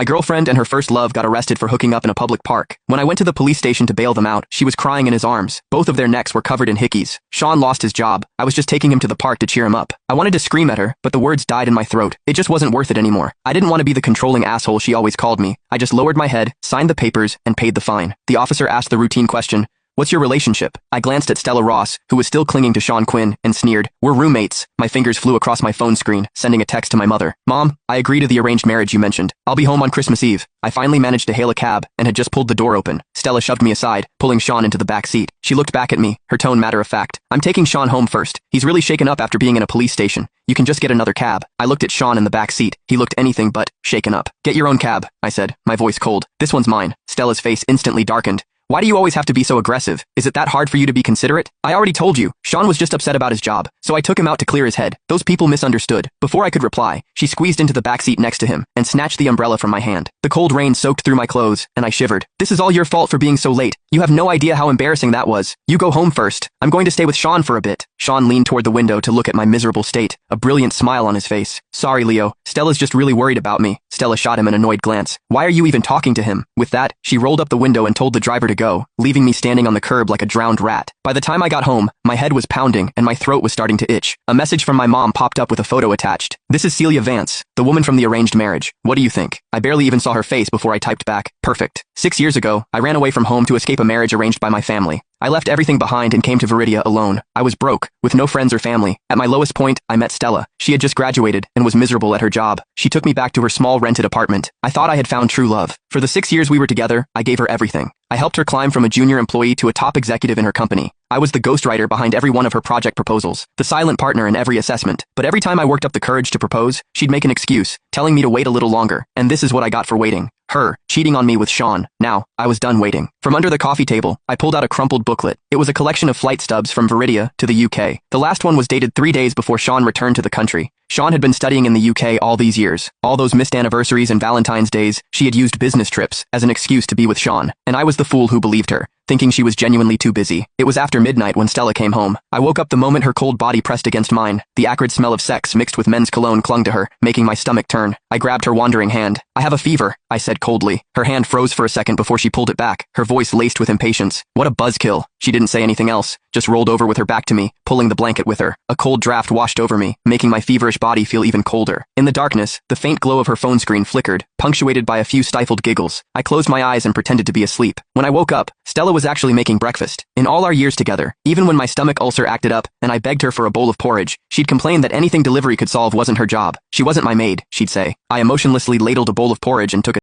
My girlfriend and her first love got arrested for hooking up in a public park. When I went to the police station to bail them out, she was crying in his arms. Both of their necks were covered in hickeys. Sean lost his job. I was just taking him to the park to cheer him up. I wanted to scream at her, but the words died in my throat. It just wasn't worth it anymore. I didn't want to be the controlling asshole she always called me. I just lowered my head, signed the papers, and paid the fine. The officer asked the routine question, "What's your relationship?" I glanced at Stella Ross, who was still clinging to Sean Quinn, and sneered, "We're roommates." My fingers flew across my phone screen, sending a text to my mother. "Mom, I agree to the arranged marriage you mentioned. I'll be home on Christmas Eve." I finally managed to hail a cab, and had just pulled the door open. Stella shoved me aside, pulling Sean into the back seat. She looked back at me, her tone matter-of-fact. "I'm taking Sean home first. He's really shaken up after being in a police station. You can just get another cab." I looked at Sean in the back seat. He looked anything but shaken up. "Get your own cab," I said, my voice cold. "This one's mine." Stella's face instantly darkened. "Why do you always have to be so aggressive? Is it that hard for you to be considerate?" "I already told you, Sean was just upset about his job, so I took him out to clear his head. Those people misunderstood." Before I could reply, she squeezed into the backseat next to him and snatched the umbrella from my hand. The cold rain soaked through my clothes, and I shivered. "This is all your fault for being so late. You have no idea how embarrassing that was. You go home first. I'm going to stay with Sean for a bit." Sean leaned toward the window to look at my miserable state, a brilliant smile on his face. "Sorry, Leo. Stella's just really worried about me." Stella shot him an annoyed glance. "Why are you even talking to him?" With that, she rolled up the window and told the driver to go, leaving me standing on the curb like a drowned rat. By the time I got home, my head was pounding and my throat was starting to itch. A message from my mom popped up with a photo attached. "This is Celia Vance, the woman from the arranged marriage. What do you think?" I barely even saw her face before I typed back, "Perfect." 6 years ago, I ran away from home to escape a marriage arranged by my family. I left everything behind and came to Viridia alone. I was broke, with no friends or family. At my lowest point, I met Stella. She had just graduated and was miserable at her job. She took me back to her small rented apartment. I thought I had found true love. For the 6 years we were together, I gave her everything. I helped her climb from a junior employee to a top executive in her company. I was the ghostwriter behind every one of her project proposals, the silent partner in every assessment. But every time I worked up the courage to propose, she'd make an excuse, telling me to wait a little longer. And this is what I got for waiting. Her, cheating on me with Sean. Now, I was done waiting. From under the coffee table, I pulled out a crumpled booklet. It was a collection of flight stubs from Viridia to the UK. The last one was dated 3 days before Sean returned to the country. Sean had been studying in the UK all these years. All those missed anniversaries and Valentine's days, she had used business trips as an excuse to be with Sean. And I was the fool who believed her, thinking she was genuinely too busy. It was after midnight when Stella came home. I woke up the moment her cold body pressed against mine. The acrid smell of sex mixed with men's cologne clung to her, making my stomach turn. I grabbed her wandering hand. "I have a fever," I said coldly. Her hand froze for a second before she pulled it back, her voice laced with impatience. "What a buzzkill." She didn't say anything else, just rolled over with her back to me, pulling the blanket with her. A cold draft washed over me, making my feverish body feel even colder. In the darkness, the faint glow of her phone screen flickered, punctuated by a few stifled giggles. I closed my eyes and pretended to be asleep. When I woke up, Stella was actually making breakfast. In all our years together, even when my stomach ulcer acted up and I begged her for a bowl of porridge, she'd complain that anything delivery could solve wasn't her job. She wasn't my maid, she'd say. I emotionlessly ladled a bowl of porridge and took a